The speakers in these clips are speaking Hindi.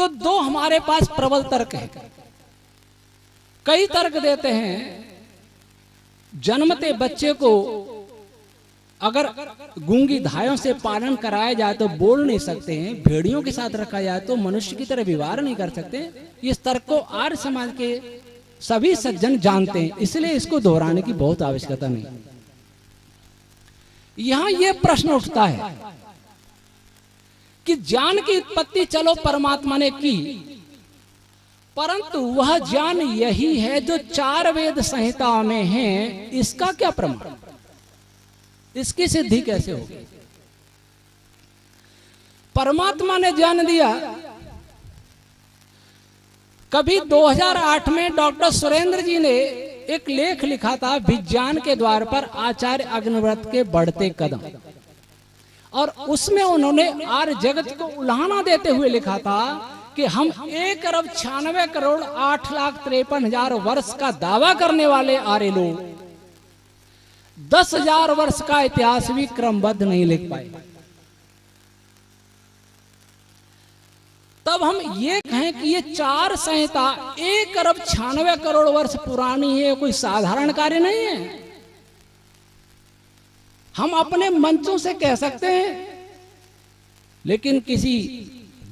तो दो हमारे पास प्रबल तर्क है। कई तर्क देते हैं, जन्मते बच्चे को अगर गूंगी धायों से पालन कराया जाए तो बोल नहीं सकते हैं, भेड़ियों के साथ रखा जाए तो मनुष्य की तरह व्यवहार नहीं कर सकते। इस तर्क को आर्य समाज के सभी सज्जन जानते हैं, इसलिए इसको दोहराने की बहुत आवश्यकता नहीं। यहां यह प्रश्न उठता है कि ज्ञान की उत्पत्ति चलो परमात्मा ने की, परंतु वह ज्ञान यही है जो 4 वेद संहिताओं में है, इसका क्या प्रमाण? इसकी सिद्धि कैसे होगी? परमात्मा ने ज्ञान दिया। कभी 2008 में डॉक्टर सुरेंद्र जी ने एक लेख लिखा था, विज्ञान के द्वार पर आचार्य अग्निव्रत के बढ़ते कदम, और उसमें उन्होंने आर्य जगत को उल्हाना देते हुए लिखा था कि हम 1,96,08,53,000 वर्ष का दावा करने वाले आर्य लोग 10,000 वर्ष का इतिहास भी क्रमबद्ध नहीं लिख पाए। तब हम ये कहें कि ये 4 संहिता 1,96,00,000 वर्ष पुरानी है, कोई साधारण कार्य नहीं है। हम अपने मंचों से कह सकते हैं, लेकिन किसी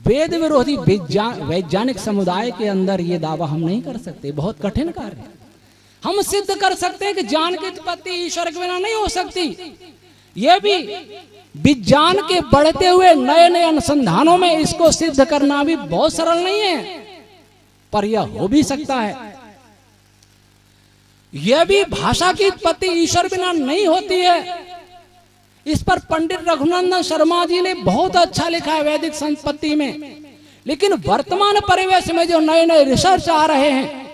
वेद विरोधी वैज्ञानिक समुदाय के अंदर ये दावा हम नहीं कर सकते, बहुत कठिन कार्य है। हम सिद्ध कर सकते हैं कि ज्ञान की उत्पत्ति ईश्वर के बिना नहीं हो सकती। यह भी विज्ञान के बढ़ते हुए नए नए अनुसंधानों में इसको सिद्ध करना भी बहुत सरल नहीं है, पर यह हो भी सकता है। यह भी भाषा की उत्पत्ति ईश्वर बिना नहीं होती है। इस पर पंडित रघुनंदन शर्मा जी ने बहुत अच्छा लिखा है वैदिक संपत्ति में। लेकिन वर्तमान परिवेश में जो नए नए रिसर्च आ रहे हैं,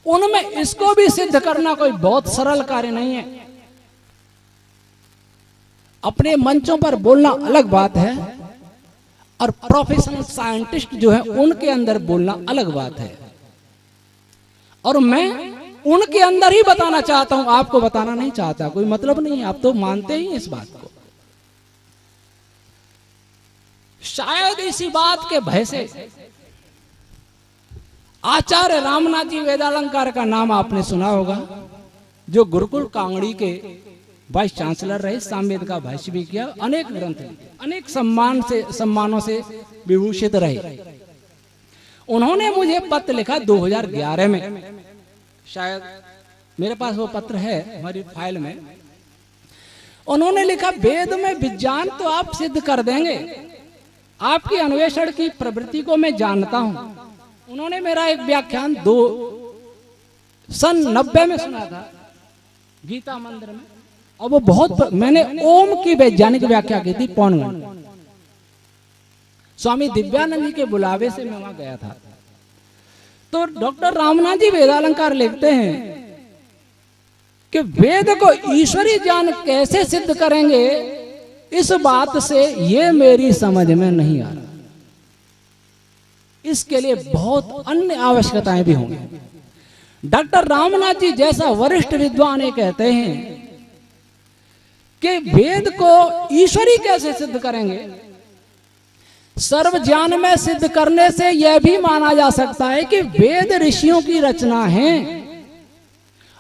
उनमें इसको भी सिद्ध करना कोई बहुत सरल कार्य नहीं है। अपने मंचों पर बोलना अलग बात है, और प्रोफेशनल साइंटिस्ट जो है उनके अंदर बोलना अलग बात है। और मैं उनके अंदर ही बताना चाहता हूं, आपको बताना नहीं चाहता। कोई मतलब नहीं, आप तो मानते ही इस बात को। शायद इसी बात के भय से आचार्य रामनाथ जी वेदालंकार का नाम आपने सुना होगा, जो गुरुकुल कांगड़ी के वाइस चांसलर रहे, सामवेद का भाष्य भी किया, अनेक ग्रंथ लिखे, अनेक सम्मानों से विभूषित रहे। उन्होंने मुझे पत्र लिखा 2011 में, शायद मेरे पास वो पत्र है हमारी फाइल में। उन्होंने लिखा, वेद में विज्ञान तो आप सिद्ध कर देंगे, आपकी अन्वेषण की प्रवृत्ति को मैं जानता हूं। उन्होंने मेरा एक व्याख्यान सन 90 में सुना था गीता मंदिर में, और वो बहुत, मैंने ओम की वैज्ञानिक व्याख्या की थी पौन घंटे। स्वामी दिव्यानंद जी के बुलावे से मैं वहां गया था। तो डॉक्टर रामनाथ जी वेदालंकार लिखते हैं कि वेद को ईश्वरीय ज्ञान कैसे सिद्ध करेंगे, इस बात से ये मेरी समझ में नहीं आ रहा। इसके लिए बहुत अन्य आवश्यकताएं भी होंगी। डॉक्टर रामनाथ जी जैसा वरिष्ठ विद्वान ये कहते हैं कि वेद को ईश्वरी कैसे सिद्ध करेंगे। सर्व ज्ञान में सिद्ध करने से यह भी माना जा सकता है कि वेद ऋषियों की रचना है,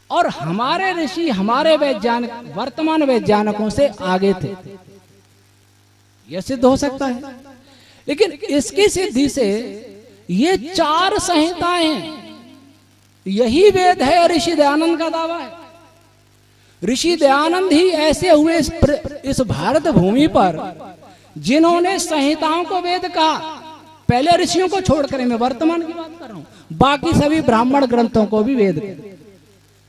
और हमारे ऋषि हमारे वैज्ञानिक वर्तमान वैज्ञानिकों से आगे थे। यह सिद्ध हो सकता है। लेकिन इसकी सिद्धि से ये 4 संहिताएं हैं, यही वेद है। ऋषि दयानंद का दावा है। ऋषि दयानंद ही ऐसे हुए इस भारत भूमि पर जिन्होंने संहिताओं को वेद कहा। पहले ऋषियों को छोड़कर, मैं वर्तमान की बात कर रहा हूं, बाकी सभी ब्राह्मण ग्रंथों को भी वेद,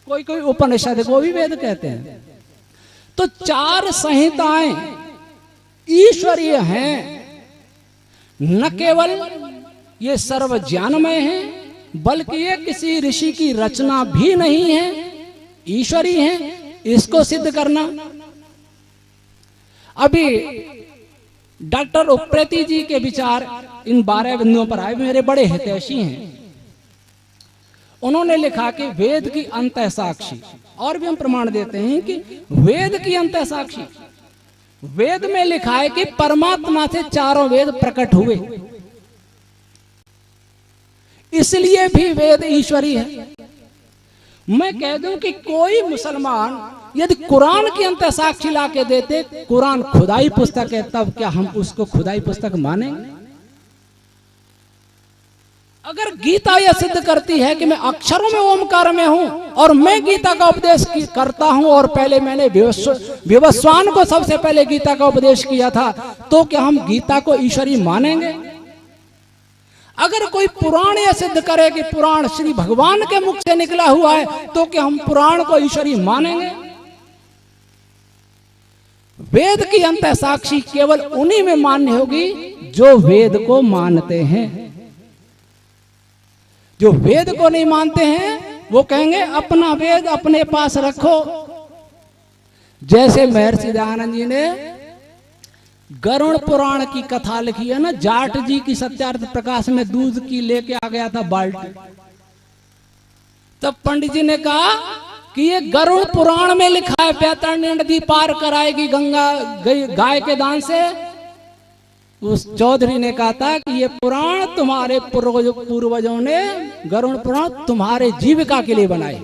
कोई कोई उपनिषद को भी वेद कहते हैं। तो 4 संहिताएं ईश्वरीय हैं, न केवल ये सर्व ज्ञानमय हैं, बल्कि ये किसी ऋषि की रचना भी नहीं है, ईश्वरीय हैं। इसको सिद्ध करना, अभी डॉक्टर उप्रेती जी के विचार इन 12 बिंदुओं पर आए, मेरे बड़े हितैषी हैं। उन्होंने लिखा कि वेद की अंतः साक्षी, और भी हम प्रमाण देते हैं कि वेद की अंतः साक्षी। वेद में लिखा है कि परमात्मा से 4 वेद प्रकट हुए। इसलिए भी वेद ईश्वरी है। मैं कह दूं कि कोई मुसलमान यदि कुरान की अंत साक्षी ला के देते, कुरान खुदाई पुस्तक है, तब क्या हम उसको खुदाई पुस्तक मानेंगे? अगर गीता यह सिद्ध करती है कि मैं अक्षरों में ओमकार में हूं और मैं गीता का उपदेश करता हूं, और पहले मैंने विवस्वान को सबसे पहले गीता का उपदेश किया था, तो क्या हम गीता को ईश्वरी मानेंगे? अगर कोई पुराण यह सिद्ध करे कि पुराण श्री भगवान के मुख से निकला हुआ है, तो क्या हम पुराण को ईश्वरी मानेंगे? वेद की अंत साक्षी केवल उन्हीं में मान्य होगी जो वेद को मानते हैं। जो वेद को नहीं मानते हैं वो कहेंगे अपना वेद अपने पास रखो। जैसे महर्षि दयानंद जी ने गरुड़ पुराण की कथा लिखी है ना, जाट जी की सत्यार्थ प्रकाश में दूध की लेके आ गया था बाल्टी, तब पंडित जी ने कहा कि ये गरुड़ पुराण में लिखा है बैतरणी नदी पार कराएगी गंगा गाय के दान से। उस चौधरी ने कहा था कि ये पुराण तुम्हारे पूर्वजों ने गरुड़ पुराण तुम्हारे जीविका के लिए बनाए,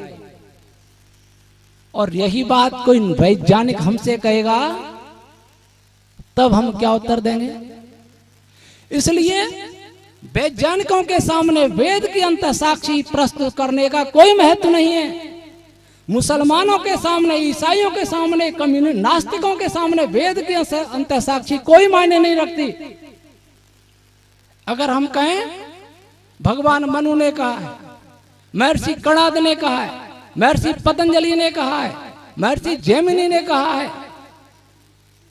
और यही बात कोई वैज्ञानिक हमसे कहेगा तब हम क्या उत्तर देंगे? इसलिए वैज्ञानिकों के सामने वेद की अंत साक्षी प्रस्तुत करने का कोई महत्व नहीं है। मुसलमानों के सामने, ईसाइयों के सामने, कम्युनिस्ट नास्तिकों के सामने वेद की अंत साक्षी कोई मायने नहीं रखती। अगर हम कहें भगवान मनु ने कहा है, महर्षि कणाद ने कहा है, महर्षि पतंजलि ने कहा है, महर्षि जैमिनी ने कहा है,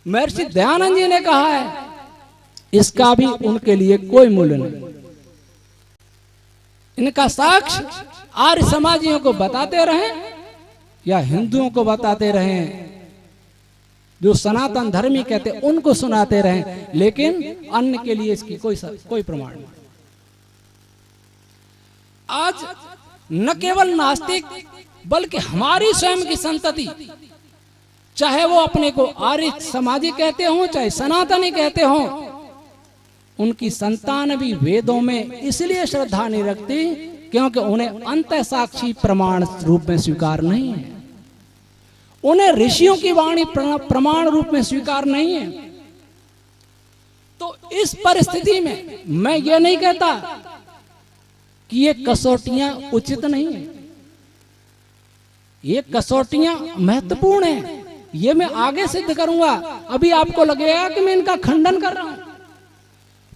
महर्षि दयानंद जी ने कहा है, इसका भी उनके लिए कोई मूल्य नहीं। इनका साक्ष्य आर्य समाजियों को बताते रहें या हिंदुओं को बताते रहें, जो सनातन धर्मी कहते उनको सुनाते रहें, लेकिन अन्य के लिए इसकी कोई प्रमाण नहीं। आज न केवल नास्तिक बल्कि हमारी स्वयं की संतति, चाहे वो अपने को आर्य समाजी कहते हों चाहे सनातनी कहते हों, उनकी संतान भी वेदों में इसलिए श्रद्धा नहीं रखती क्योंकि उन्हें अंत साक्षी प्रमाण रूप में स्वीकार नहीं है। उन्हें ऋषियों की वाणी प्रमाण रूप में स्वीकार नहीं है। तो इस परिस्थिति में मैं ये नहीं कहता कि ये कसौटियां उचित नहीं है, ये कसौटियां महत्वपूर्ण हैं, ये मैं आगे सिद्ध करूंगा। अभी आपको लगेगा कि मैं इनका खंडन कर रहा हूं,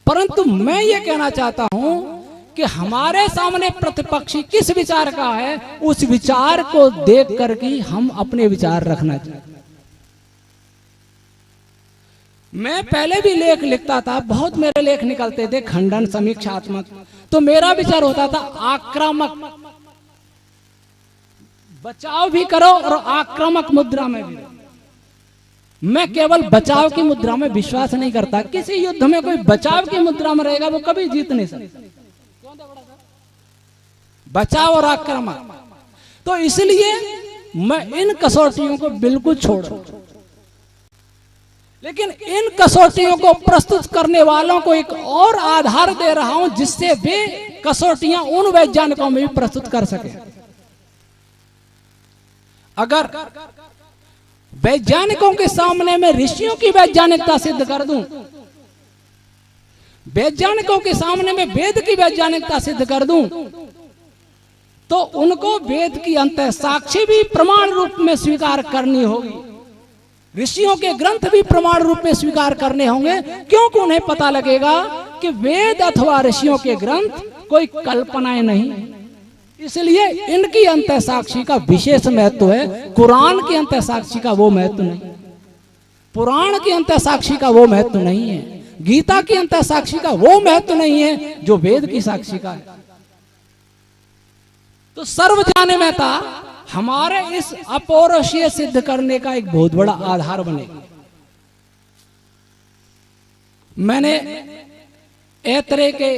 परंतु मैं ये कहना चाहता हूं कि हमारे सामने प्रतिपक्षी किस विचार का है, उस विचार को देख करके हम अपने विचार रखना चाहिए। मैं पहले भी लेख लिखता था, बहुत मेरे लेख निकलते थे खंडन समीक्षात्मक, तो मेरा विचार होता था आक्रामक, बचाव भी करो और आक्रामक मुद्रा में भी। मैं केवल बचाव की मुद्रा में विश्वास नहीं करता। किसी युद्ध में कोई बचाव की मुद्रा में रहेगा वो कभी जीत नहीं सकता। बचाव और आक्रामक, तो इसलिए मैं इन कसौटियों को बिल्कुल छोड़, लेकिन इन कसौटियों को प्रस्तुत करने वालों को एक और आधार दे रहा हूं जिससे वे कसौटियां उन वैज्ञानिकों में भी प्रस्तुत कर सके। अगर वैज्ञानिकों के सामने मैं ऋषियों की वैज्ञानिकता सिद्ध कर दूं, वैज्ञानिकों के सामने मैं वेद की वैज्ञानिकता सिद्ध कर दूं, तो उनको वेद की अंत साक्षी भी प्रमाण रूप में स्वीकार करनी होगी, ऋषियों के ग्रंथ भी प्रमाण रूप में स्वीकार करने होंगे, क्योंकि उन्हें पता लगेगा कि वेद अथवा ऋषियों के ग्रंथ कोई कल्पनाएं नहीं। इसलिए इनकी अंत साक्षी का विशेष महत्व है, कुरान की अंत साक्षी का वो महत्व नहीं, पुराण की अंत साक्षी का वो महत्व नहीं है, गीता की अंत साक्षी का वो महत्व नहीं है जो वेद की साक्षी का है। तो सर्व जाने में था हमारे इस अपौरुषीय सिद्ध करने का एक बहुत बड़ा आधार बनेगा। मैंने ऐतरेय के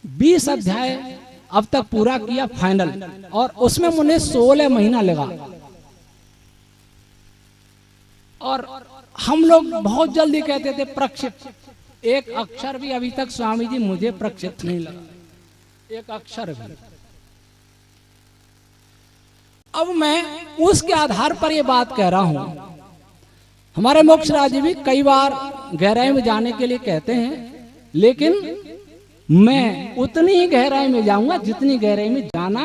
20 अध्याय अब तक पूरा किया फाइनल, और उसमें मुझे 16 महीना लगा, और हम लोग बहुत जल्दी कहते थे प्रक्षिप्त, एक अक्षर भी अभी तक स्वामी जी मुझे प्रक्षिप्त नहीं लगा। एक अक्षर भी। अब मैं उसके आधार पर ये बात कह रहा हूं। हमारे मोक्षराज जी भी कई बार गहराई में जाने के लिए कहते हैं, लेकिन मैं उतनी ही गहराई में जाऊंगा जितनी गहराई में जाना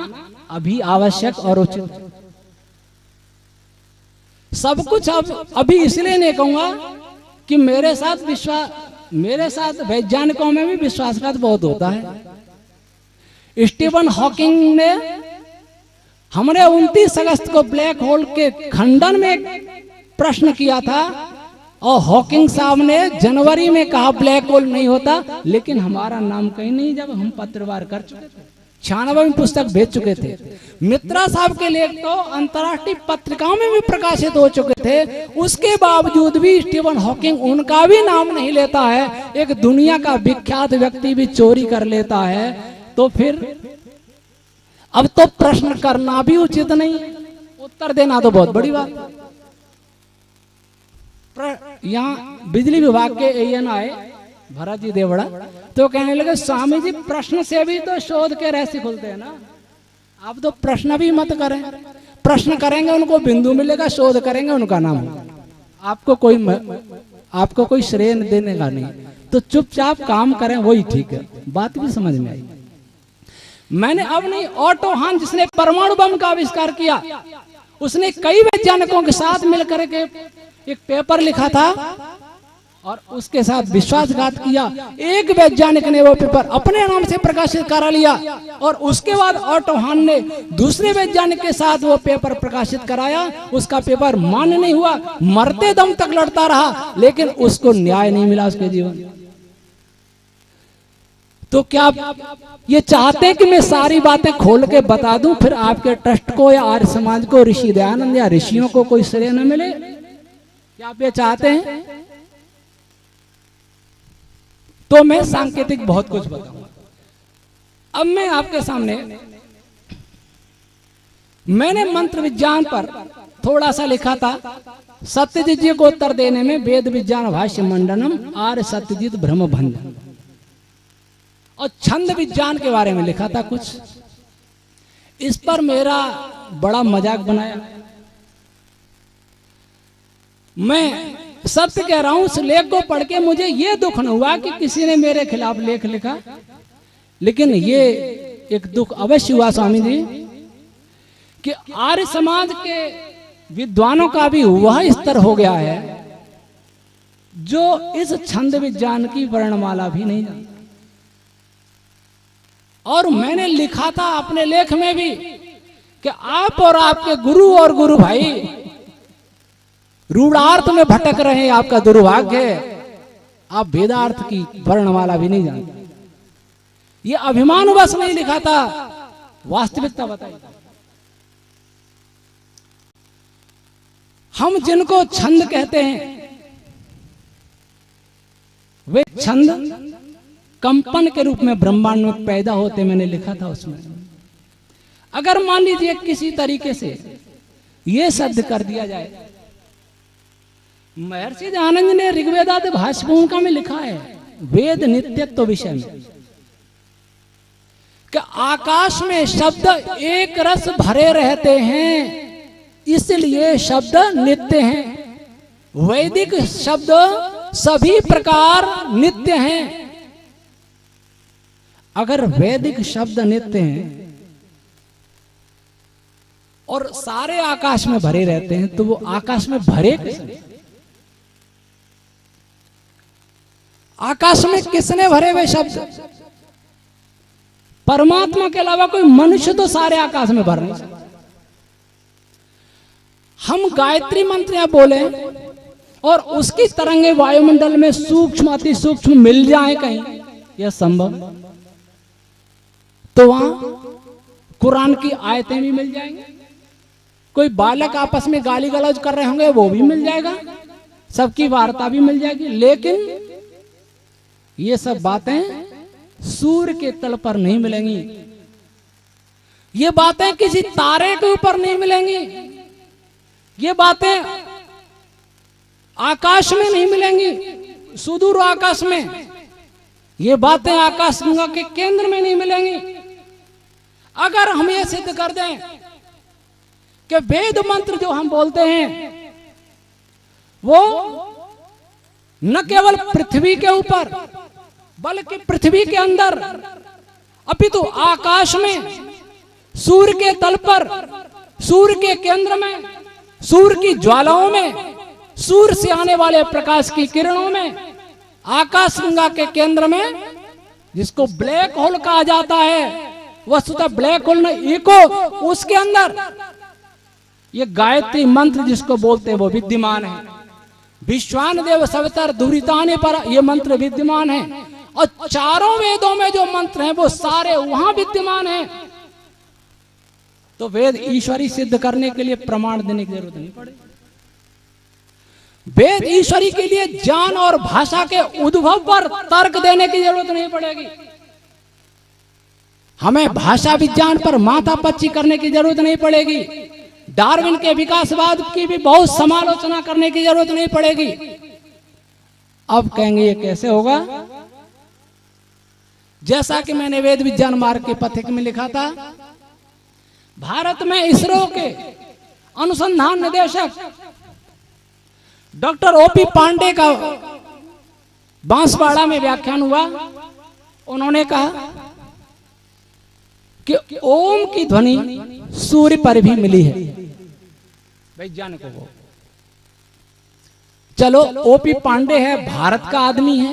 अभी आवश्यक और उचित है। सब कुछ अब अभी इसलिए नहीं कहूंगा कि मेरे साथ वैज्ञानिकों में भी विश्वासघात बहुत होता है। स्टीफन हॉकिंग ने हमने 29 अगस्त को ब्लैक होल के खंडन में एक प्रश्न किया था और हॉकिंग साहब ने जनवरी में कहा ब्लैक होल नहीं होता, लेकिन हमारा नाम कहीं नहीं जब हम पत्रवार कर चुके थे, 96 पुस्तक भेज चुके थे। मित्रा साहब के लेख तो अंतर्राष्ट्रीय पत्रिकाओं में भी प्रकाशित हो चुके थे। उसके बावजूद भी स्टीफन हॉकिंग उनका भी नाम नहीं लेता है। एक दुनिया का विख्यात व्यक्ति भी चोरी कर लेता है, तो फिर अब तो प्रश्न करना भी उचित नहीं, उत्तर देना तो बहुत बड़ी बात है। यहाँ बिजली विभाग के एएन आए भरत जी देवड़ा, तो कहने लगे स्वामी जी प्रश्न से भी तो शोध के रहस्य खुलते हैं ना, आप तो प्रश्न भी मत करें। प्रश्न करेंगे उनको बिंदु मिलेगा, शोध करेंगे उनका नाम होगा। आपको कोई श्रेय देने का नहीं, तो चुपचाप काम करें, वही ठीक है। बात भी समझ में आई। मैंने अब नहीं, ऑटो हान जिसने परमाणु बम का आविष्कार किया, उसने कई वैज्ञानिकों के साथ मिलकर के एक पेपर लिखा था और उसके साथ विश्वासघात किया। एक वैज्ञानिक ने वो पेपर अपने नाम से प्रकाशित करा लिया और उसके बाद ऑटो हान ने दूसरे वैज्ञानिक के साथ वो पेपर प्रकाशित कराया। उसका पेपर मान्य नहीं हुआ, मरते दम तक लड़ता रहा, लेकिन उसको न्याय नहीं मिला उसके जीवन। तो क्या आप ये चाहते हैं कि मैं सारी बातें खोल के बता दूं, फिर आपके ट्रस्ट को या आर्य समाज को, ऋषि दयानंद या ऋषियों को कोई श्रेय न मिले? क्या आप ये चाहते हैं? तो मैं सांकेतिक बहुत कुछ बताऊंगा। अब मैं आपके सामने, मैंने मंत्र विज्ञान पर थोड़ा सा लिखा था। सत्यजित जी को उत्तर देने में वेद विज्ञान भाष्य मंडनम आर्य सत्यजित ब्रह्म भंजन, और छंद विज्ञान के बारे में लिखा था कुछ। इस पर मेरा बड़ा मजाक बनाया। मैं सत्य कह रहा हूं, उस लेख को पढ़ के मुझे ये दुख न हुआ कि किसी ने मेरे खिलाफ लेख लिखा, लेकिन ये एक दुख अवश्य हुआ स्वामी जी कि आर्य समाज के विद्वानों का भी वह स्तर हो गया है जो इस छंद विज्ञान की वर्णमाला भी नहीं जानता। और मैंने लिखा था अपने लेख में भी कि आप और आपके गुरु और गुरु भाई रूढ़ार्थ में भटक रहे हैं, आपका दुर्भाग्य है। आप वेदार्थ की वर्णमाला भी नहीं जानते। ये अभिमानवश नहीं लिखा था, वास्तविकता बताई। हम जिनको छंद कहते हैं, वे छंद कंपन के रूप में ब्रह्मांड में पैदा होते, मैंने लिखा था उसमें। अगर मान लीजिए किसी तरीके से यह सिद्ध कर दिया जाए, महर्षि दयानंद ने ऋग्वेदादि भाष्य भूमिका में लिखा है वेद नित्यत्व विषय में कि आकाश में शब्द एक रस भरे रहते हैं, इसलिए शब्द नित्य हैं। वैदिक शब्द सभी प्रकार नित्य हैं। अगर वैदिक शब्द नित्य हैं और सारे आकाश में भरे रहते हैं, तो वो आकाश में भरे किसने? आकाश में किसने भरे हुए शब्द? परमात्मा के अलावा कोई मनुष्य तो सारे आकाश में भर नहीं सकता। हम गायत्री मंत्र या बोले और उसकी तरंगे वायुमंडल में सूक्ष्म अति सूक्ष्म मिल जाए कहीं, यह संभव? तो वहां कुरान की आयतें भी मिल जाएंगी। कोई बालक आपस में गाली गलौज कर रहे होंगे, वो भी मिल जाएगा। सबकी वार्ता भी मिल जाएगी। लेकिन ये सब बातें सूर्य के तल पर नहीं मिलेंगी। ये बातें किसी तारे के ऊपर नहीं मिलेंगी। ये बातें आकाश में नहीं मिलेंगी, सुदूर आकाश में। ये बातें आकाश गंगा के केंद्र में नहीं मिलेंगी। अगर हम ये सिद्ध कर दें कि वेद मंत्र जो हम बोलते हैं वो न केवल पृथ्वी के ऊपर बल्कि पृथ्वी के अंदर अपितु आकाश में, सूर्य के तल पर, सूर्य के केंद्र में, सूर्य की ज्वालाओं में, सूर्य से आने वाले प्रकाश की किरणों में, आकाश गंगा के केंद्र में, जिसको ब्लैक होल कहा जाता है, वस्तुतः ब्लैक होल नहीं इको, उसके अंदर ये गायत्री मंत्र जिसको बोलते हैं वो विद्यमान है। विश्वान देव सवितर दुरिताने पर ये मंत्र विद्यमान है और चारों वेदों में जो मंत्र हैं वो सारे वहां विद्यमान हैं। तो वेद ईश्वरी सिद्ध करने के लिए प्रमाण देने की जरूरत नहीं पड़ेगी। वेद ईश्वरी के लिए ज्ञान और भाषा के उद्भव पर तर्क देने की जरूरत नहीं पड़ेगी। हमें भाषा विज्ञान पर माथापच्ची करने की जरूरत नहीं पड़ेगी। डार्विन के विकासवाद की भी बहुत समालोचना करने की जरूरत नहीं पड़ेगी। अब कहेंगे ये कैसे होगा? जैसा कि मैंने वेद विज्ञान मार्ग के पथिक में लिखा था, भारत में इसरो के अनुसंधान निदेशक डॉक्टर ओपी पांडे का बांसवाड़ा में व्याख्यान हुआ। उन्होंने कहा कि ओम की ध्वनि सूर्य पर भी मिली है। वैज्ञानिकों को चलो, ओपी पांडे है, भारत का आदमी है,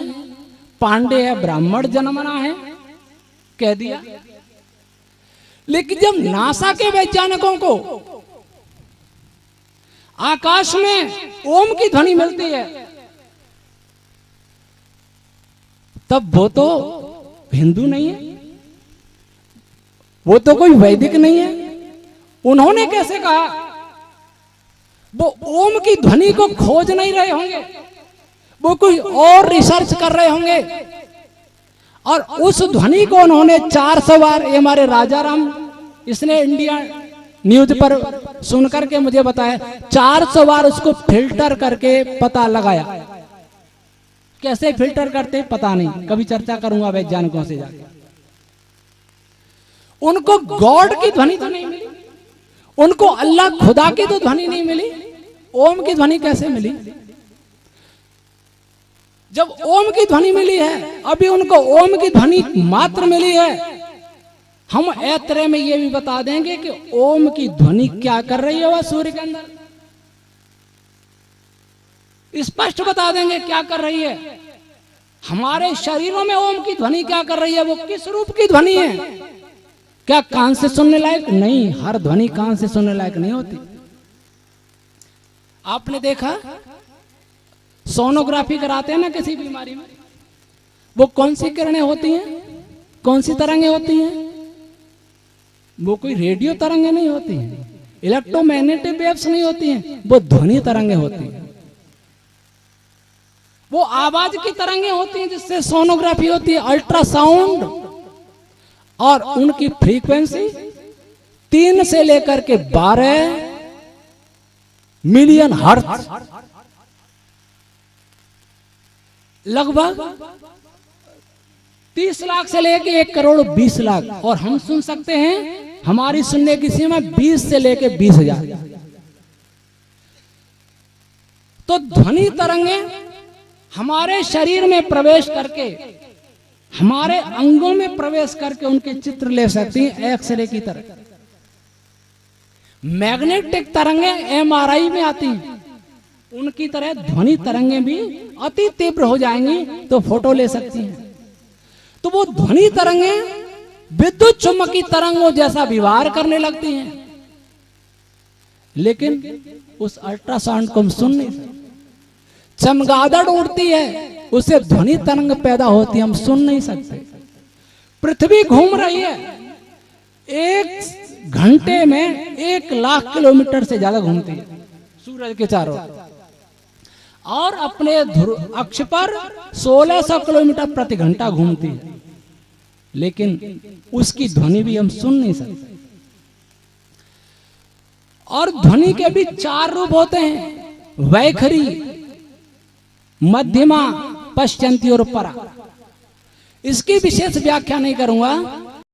पांडे है, ब्राह्मण जन्मना है, कह दिया। लेकिन जब नासा के वैज्ञानिकों को आकाश में ओम की ध्वनि मिलती है तब वो तो हिंदू नहीं है, वो तो कोई वैदिक नहीं है। उन्होंने कैसे कहा? वो ओम की ध्वनि को खोज नहीं रहे होंगे, वो कोई और रिसर्च कर रहे होंगे और उस ध्वनि को उन्होंने 400 बार, ये हमारे राजा राम, इसने इंडिया न्यूज पर सुनकर के मुझे बताया, 400 बार उसको फिल्टर करके पता लगाया। कैसे फिल्टर करते पता नहीं, कभी चर्चा करूंगा वैज्ञानिकों से जाकर। उनको गॉड की ध्वनि तो नहीं मिली, उनको अल्लाह खुदा की तो ध्वनि नहीं मिली, ओम की ध्वनि कैसे मिली? जब ओम की ध्वनि मिली है, अभी उनको ओम की ध्वनि मात्र मिली है। हम ऐतरे में ये भी बता देंगे कि ओम की ध्वनि क्या कर रही है वह सूर्य के अंदर, स्पष्ट बता देंगे क्या कर रही है। हमारे शरीरों में ओम की ध्वनि क्या कर रही है, वो किस रूप की ध्वनि है? क्या कान से सुनने लायक? नहीं, हर ध्वनि कान से सुनने लायक नहीं होती। आपने देखा सोनोग्राफी कराते हैं ना किसी बीमारी में, वो कौन सी किरणें होती हैं, कौन सी तरंगें होती हैं? वो कोई रेडियो तरंगें नहीं होती हैं, इलेक्ट्रोमैग्नेटिक वेव्स नहीं होती हैं, वो ध्वनि तरंगें होती हैं, वो आवाज की तरंगें होती हैं जिससे सोनोग्राफी होती है, अल्ट्रासाउंड। और उनकी फ्रीक्वेंसी 3 से लेकर के 12 मिलियन हर्ट्ज, लगभग 30 लाख से लेकर 1 करोड़ 20 लाख, और हम सुन सकते हैं, हमारी सुनने की सीमा 20 से लेकर 20,000। तो ध्वनि तरंगे हमारे शरीर में प्रवेश करके, हमारे अंगों में प्रवेश करके उनके चित्र ले सकती हैं एक्सरे की तरह। मैग्नेटिक तरंगे एमआरआई में आती हैं, उनकी तरह ध्वनि तरंगे भी अति तीव्र हो जाएंगी तो फोटो ले सकती हैं। तो वो ध्वनि तरंगे विद्युत चुम्बकीय तरंगों जैसा व्यवहार करने लगती हैं, लेकिन उस अल्ट्रासाउंड को हम सुन नहीं सकते। चमगादड़ उड़ती है, उससे ध्वनि तरंग पैदा होती है, हम सुन नहीं सकते। पृथ्वी घूम रही है, 1 घंटे में 1 लाख किलोमीटर से ज्यादा घूमती है सूरज के चारों, और अपने ध्रुव अक्ष पर 1600 किलोमीटर प्रति घंटा घूमती है, लेकिन उसकी ध्वनि भी हम सुन नहीं सकते। और ध्वनि के भी 4 रूप होते हैं, वैखरी, मध्यमा, पश्चंती और परा। इसकी विशेष व्याख्या नहीं करूंगा,